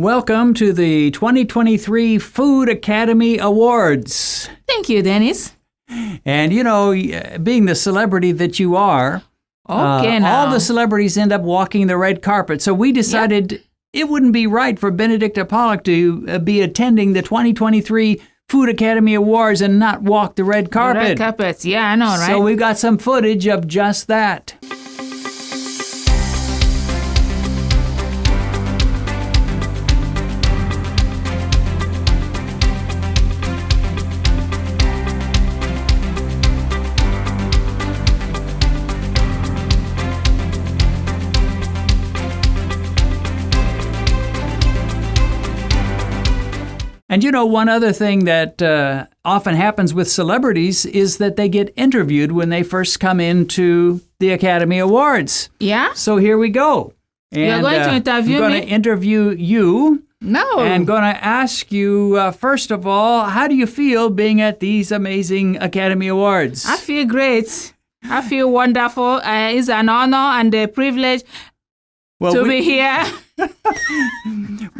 Welcome to the 2023 Food Academy Awards. Thank you, Dennis. And, you know, being the celebrity that you are, now. all the celebrities end up walking the red carpet. So we decided it wouldn't be right for Benedicta Pollock to be attending the 2023 Food Academy Awards and not walk the red carpet. The red carpet, yeah, I know, right? So we've got some footage of just that. And you know, one other thing that often happens with celebrities is that they get interviewed when they first come into the Academy Awards. Yeah? So here we go. And, you're going to interview me? I'm going to interview you. No. And going to ask you, first of all, how do you feel being at these amazing Academy Awards? I feel great. I feel wonderful. It's an honor and a privilege to be here.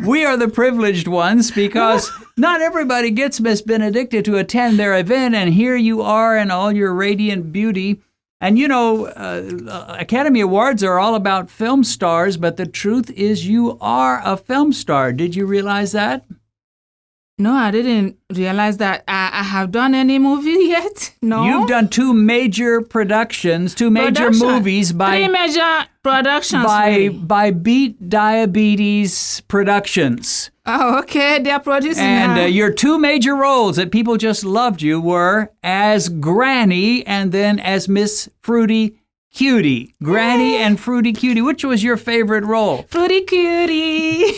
We are the privileged ones because not everybody gets Miss Benedicta to attend their event, and here you are in all your radiant beauty. And you know, Academy Awards are all about film stars, but the truth is you are a film star. Did you realize that? No, I didn't realize that. I have done any movie yet? No. You've done two major productions, movies by... 3 major productions. By Beat Diabetes Productions. Oh, okay. They're producing And your two major roles that people just loved you were as Granny and then as Miss Fruity Cutie. Granny and Fruity Cutie. Which was your favorite role? Fruity Cutie.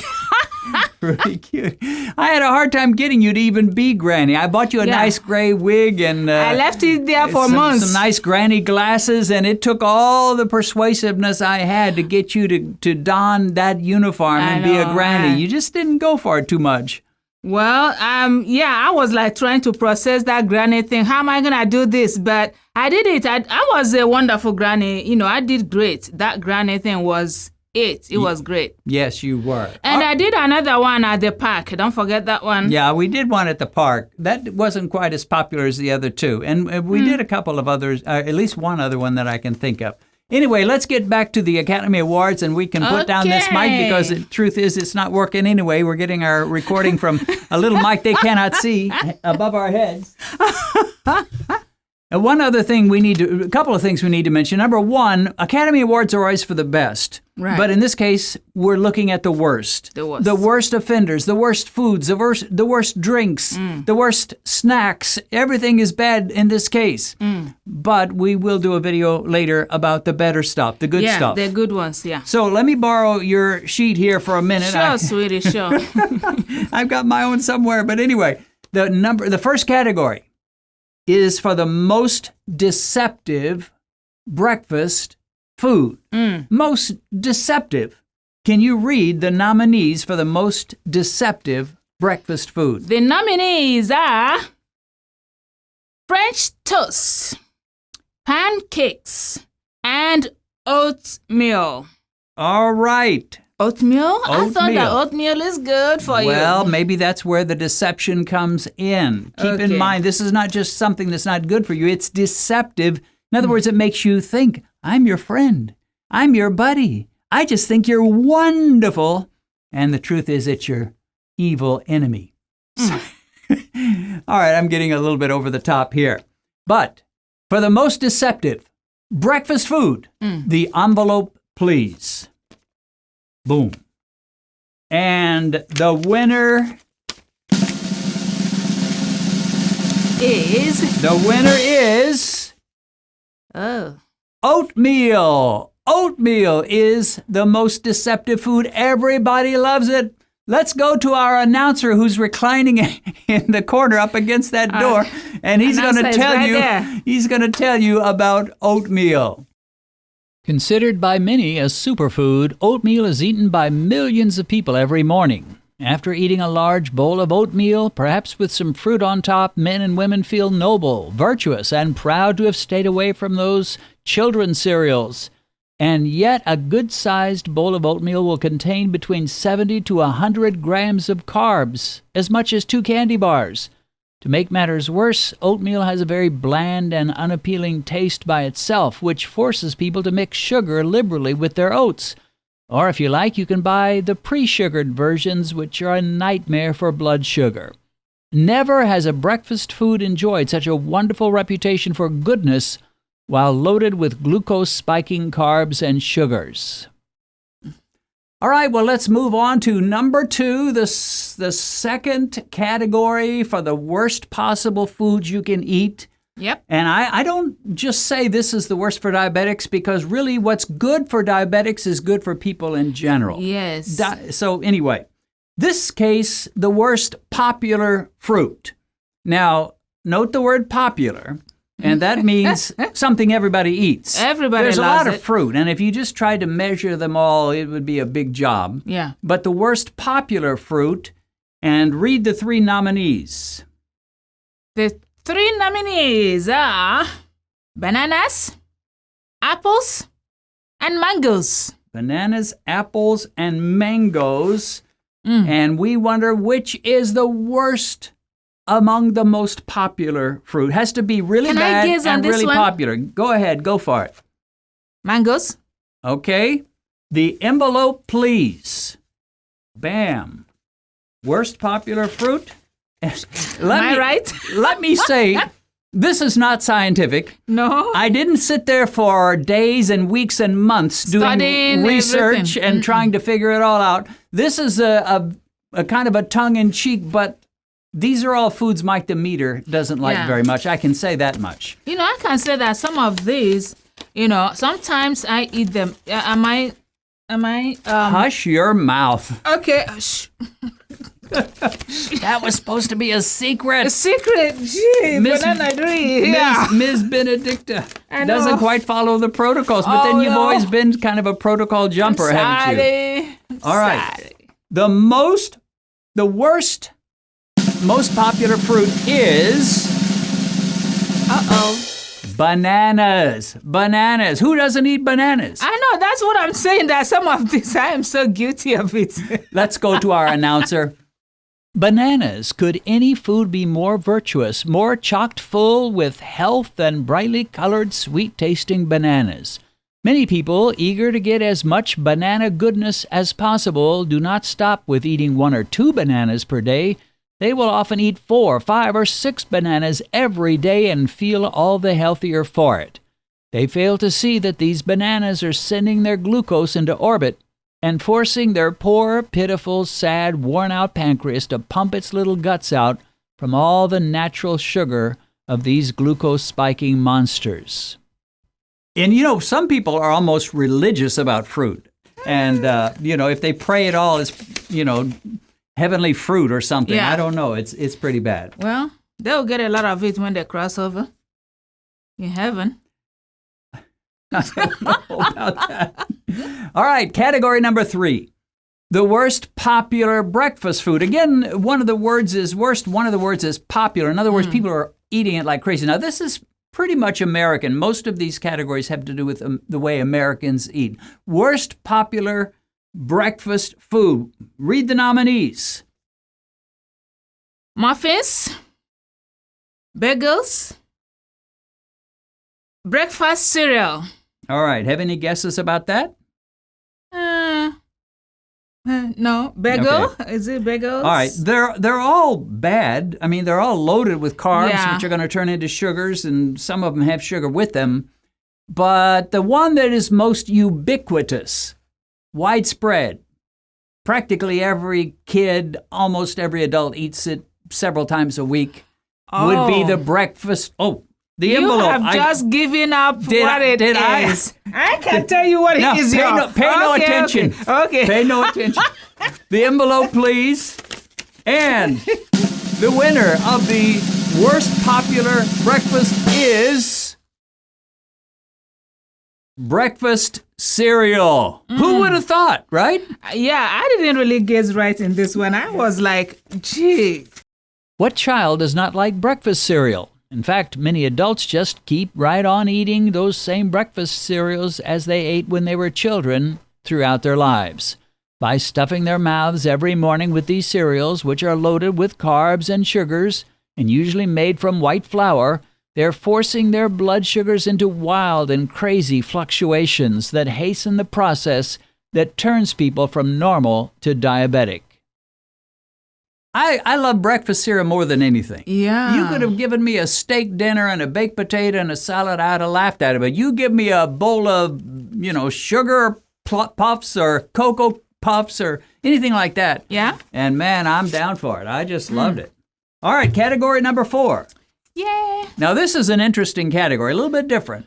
Fruity Cutie. I had a hard time getting you to even be Granny. I bought you a nice gray wig and I left it there for months. Some nice Granny glasses, and it took all the persuasiveness I had to get you to don that uniform and be a Granny. You just didn't go for it too much. Well, I was like trying to process that Granny thing. How am I going to do this? But I did it. I was a wonderful Granny. You know, I did great. That Granny thing was it. It was great. Yes, you were. And I did another one at the park. Don't forget that one. Yeah, we did one at the park. That wasn't quite as popular as the other two. And we did a couple of others, at least one other one that I can think of. Anyway, let's get back to the Academy Awards, and we can put down this mic because the truth is it's not working anyway. We're getting our recording from a little mic they cannot see above our heads. And one other thing a couple of things we need to mention. Number one, Academy Awards are always for the best. Right. But in this case, we're looking at the worst. The worst. The worst offenders, the worst foods, the worst drinks, the worst snacks. Everything is bad in this case. But we will do a video later about the better stuff, the good stuff. Yeah, the good ones, yeah. So let me borrow your sheet here for a minute. Sure, sweetie, sure. I've got my own somewhere. But anyway, the first category is for the most deceptive breakfast food. Most deceptive. Can you read the nominees for the most deceptive breakfast food? The nominees are French toast, pancakes, and oatmeal. All right. Oatmeal? I thought that oatmeal is good for you. Well, maybe that's where the deception comes in. Keep in mind, this is not just something that's not good for you. It's deceptive. In other words, it makes you think, I'm your friend. I'm your buddy. I just think you're wonderful. And the truth is, it's your evil enemy. All right, I'm getting a little bit over the top here. But for the most deceptive breakfast food, the envelope, please. Boom. And the winner is oatmeal. Oatmeal is the most deceptive food. Everybody loves it. Let's go to our announcer who's reclining in the corner up against that door, and he's going to tell you about oatmeal. Considered by many a superfood, oatmeal is eaten by millions of people every morning. After eating a large bowl of oatmeal, perhaps with some fruit on top, men and women feel noble, virtuous, and proud to have stayed away from those children's cereals. And yet a good-sized bowl of oatmeal will contain between 70 to 100 grams of carbs, as much as 2 candy bars. To make matters worse, oatmeal has a very bland and unappealing taste by itself, which forces people to mix sugar liberally with their oats. Or if you like, you can buy the pre-sugared versions, which are a nightmare for blood sugar. Never has a breakfast food enjoyed such a wonderful reputation for goodness while loaded with glucose-spiking carbs and sugars. All right, well, let's move on to number 2, the second category for the worst possible foods you can eat. Yep. And I don't just say this is the worst for diabetics, because really what's good for diabetics is good for people in general. Yes. So anyway, this case, the worst popular fruit. Now, note the word popular, and that means something everybody eats. Everybody There's loves a lot it. of fruit, and if you just tried to measure them all, it would be a big job. Yeah. But the worst popular fruit, and read the 3 nominees. The 3 nominees are bananas, apples, and mangoes. Bananas, apples, and mangoes. And we wonder which is the worst among the most popular fruit. Has to be really bad and really popular. Go ahead, go for it. Mangoes. Okay. The envelope, please. Bam. Worst popular fruit? Right? Let me say, this is not scientific. No. I didn't sit there for days and weeks and months doing Studying research everything. and trying to figure it all out. This is a kind of a tongue-in-cheek, but these are all foods Mike the Meter doesn't like very much. I can say that much. I can say that some of these, sometimes I eat them. Am I? Hush your mouth. Okay. That was supposed to be a secret. A secret. Gee, banana tree. Yeah. Ms. Benedicta doesn't quite follow the protocols, but then you've always been kind of a protocol jumper, haven't you? All right. Sorry. The worst, most popular fruit is bananas. Bananas. Who doesn't eat bananas? I know. That's what I'm saying. That some of this, I am so guilty of it. Let's go to our announcer. Bananas. Could any food be more virtuous, more chocked full with health than brightly colored, sweet-tasting bananas? Many people, eager to get as much banana goodness as possible, do not stop with eating 1 or 2 bananas per day. They will often eat 4, 5, or 6 bananas every day and feel all the healthier for it. They fail to see that these bananas are sending their glucose into orbit and forcing their poor, pitiful, sad, worn-out pancreas to pump its little guts out from all the natural sugar of these glucose-spiking monsters. And, some people are almost religious about fruit. And, if they pray it all as, heavenly fruit or something, I don't know. It's pretty bad. Well, they'll get a lot of it when they cross over in heaven. I don't know about that. All right, category number 3. The worst popular breakfast food. Again, one of the words is worst, one of the words is popular. In other words, people are eating it like crazy. Now, this is pretty much American. Most of these categories have to do with the way Americans eat. Worst popular breakfast food. Read the nominees. Muffins, bagels, breakfast cereal. All right. Have any guesses about that? No. Bagel? Okay. Is it bagels? All right. They're all bad. I mean, they're all loaded with carbs, which are going to turn into sugars, and some of them have sugar with them. But the one that is most ubiquitous, widespread, practically every kid, almost every adult eats it several times a week, would be the breakfast. The envelope. You have just given up what it is. I can't tell you what it is. Pay no attention. Okay. Pay no attention. The envelope, please. And the winner of the worst popular breakfast is breakfast cereal. Who would have thought, right? Yeah, I didn't really guess right in this one. I was like, gee. What child does not like breakfast cereal? In fact, many adults just keep right on eating those same breakfast cereals as they ate when they were children throughout their lives. By stuffing their mouths every morning with these cereals, which are loaded with carbs and sugars and usually made from white flour, they're forcing their blood sugars into wild and crazy fluctuations that hasten the process that turns people from normal to diabetic. I love breakfast cereal more than anything. Yeah. You could have given me a steak dinner and a baked potato and a salad, I'd have laughed at it. But you give me a bowl of, sugar puffs or cocoa puffs or anything like that. Yeah. And man, I'm down for it. I just loved it. All right, category number 4. Yeah. Now, this is an interesting category, a little bit different.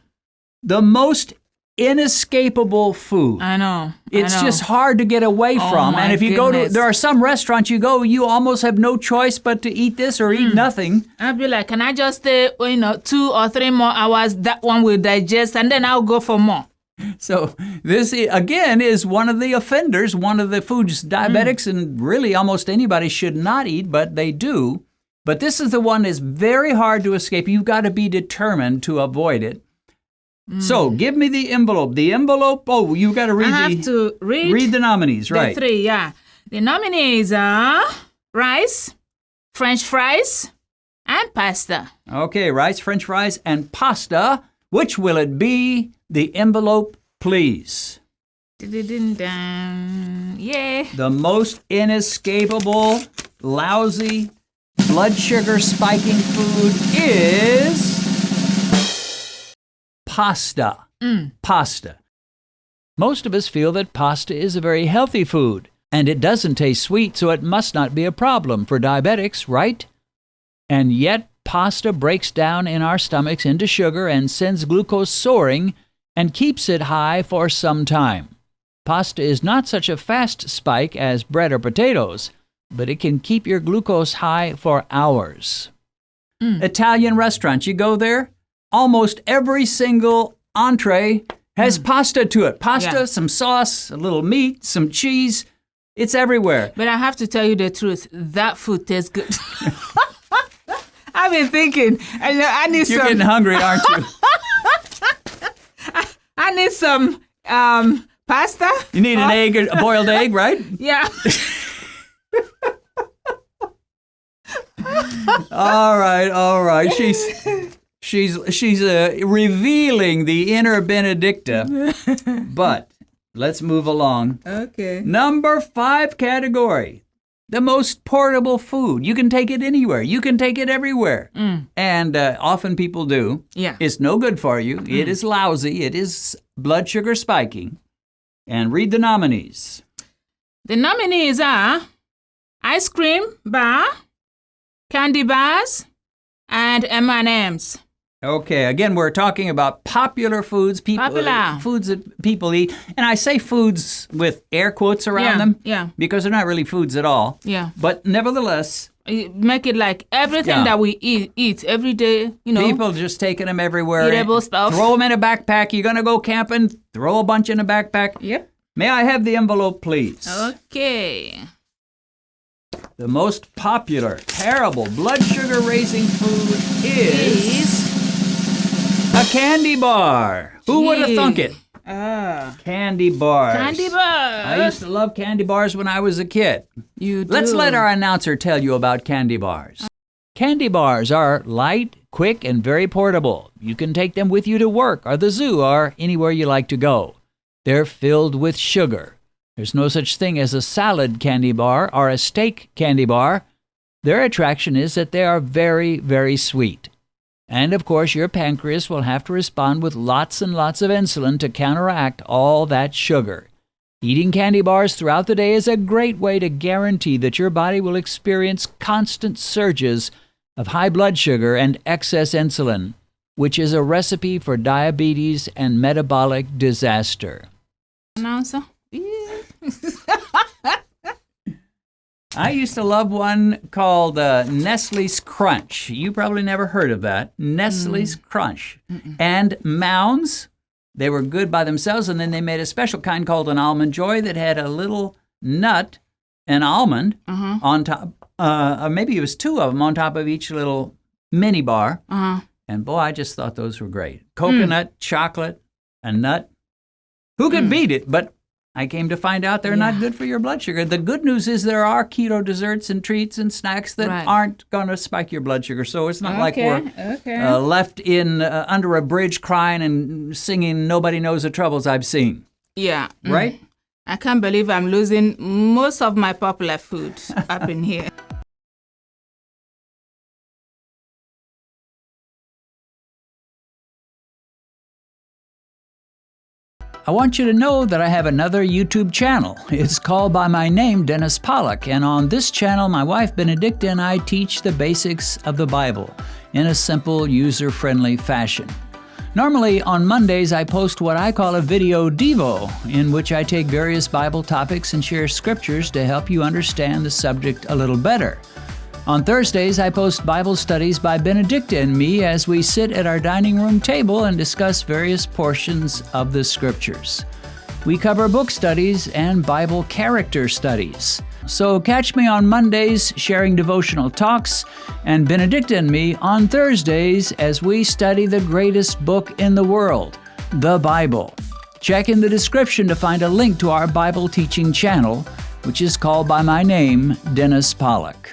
The most inescapable food. I know. It's just hard to get away from. And if you go to, there are some restaurants you go, you almost have no choice but to eat this or eat nothing. I'll be like, can I just stay, 2 or 3 more hours? That one will digest, and then I'll go for more. So this, again, is one of the offenders, one of the foods diabetics and really almost anybody should not eat, but they do. But this is the one that's very hard to escape. You've got to be determined to avoid it. So give me the envelope. The envelope, you got to read I have to read the nominees, right? The 3, yeah. The nominees are rice, French fries, and pasta. Okay, rice, French fries, and pasta. Which will it be? The envelope, please. Yeah. The most inescapable, lousy, blood sugar spiking food is pasta. Pasta. Most of us feel that pasta is a very healthy food, and it doesn't taste sweet, so it must not be a problem for diabetics, right? And yet, pasta breaks down in our stomachs into sugar and sends glucose soaring and keeps it high for some time. Pasta is not such a fast spike as bread or potatoes, but it can keep your glucose high for hours. Italian restaurants, you go there, almost every single entree has pasta to it. Pasta, some sauce, a little meat, some cheese. It's everywhere. But I have to tell you the truth, that food tastes good. I've been thinking, I need some. You're getting hungry, aren't you? I need some pasta. You need an egg, a boiled egg, right? Yeah. All right. She's revealing the inner Benedicta. But let's move along. Okay. Number 5 category. The most portable food. You can take it anywhere. You can take it everywhere. And often people do. Yeah. It's no good for you. It is lousy. It is blood sugar spiking. And read the nominees. The nominees are ice cream bar, candy bars, and M&Ms. Okay, again, we're talking about popular foods, foods that people eat. And I say foods with air quotes around them because they're not really foods at all. Yeah. But nevertheless. You make it like everything that we eat every day, People just taking them everywhere. Eatable stuff. Throw them in a backpack. You're going to go camping, throw a bunch in a backpack. Yep. May I have the envelope, please? Okay. The most popular, terrible, blood sugar raising food is a candy bar. Who would have thunk it? Candy bars. Candy bars. I used to love candy bars when I was a kid. You do. Let's let our announcer tell you about candy bars. Candy bars are light, quick, and very portable. You can take them with you to work or the zoo or anywhere you like to go. They're filled with sugar. There's no such thing as a salad candy bar or a steak candy bar. Their attraction is that they are very, very sweet. And of course, your pancreas will have to respond with lots and lots of insulin to counteract all that sugar. Eating candy bars throughout the day is a great way to guarantee that your body will experience constant surges of high blood sugar and excess insulin, which is a recipe for diabetes and metabolic disaster. Announcer? I used to love one called Nestle's Crunch. You probably never heard of that. Nestle's Crunch. And Mounds, they were good by themselves, and then they made a special kind called an Almond Joy that had a little nut, an almond, on top, or maybe it was 2 of them on top of each little mini bar. And boy, I just thought those were great. Coconut, chocolate, a nut. Who could beat it? But I came to find out they're not good for your blood sugar. The good news is there are keto desserts and treats and snacks that aren't going to spike your blood sugar. So it's not like we're left in under a bridge crying and singing Nobody Knows the Troubles I've Seen. Yeah. Right? I can't believe I'm losing most of my popular food up in here. I want you to know that I have another YouTube channel. It's called by my name, Dennis Pollock, and on this channel, my wife Benedicta and I teach the basics of the Bible in a simple, user-friendly fashion. Normally, on Mondays, I post what I call a video devo, in which I take various Bible topics and share scriptures to help you understand the subject a little better. On Thursdays, I post Bible studies by Benedicta and me as we sit at our dining room table and discuss various portions of the Scriptures. We cover book studies and Bible character studies. So catch me on Mondays sharing devotional talks, and Benedicta and me on Thursdays as we study the greatest book in the world, the Bible. Check in the description to find a link to our Bible teaching channel, which is called by my name, Dennis Pollock.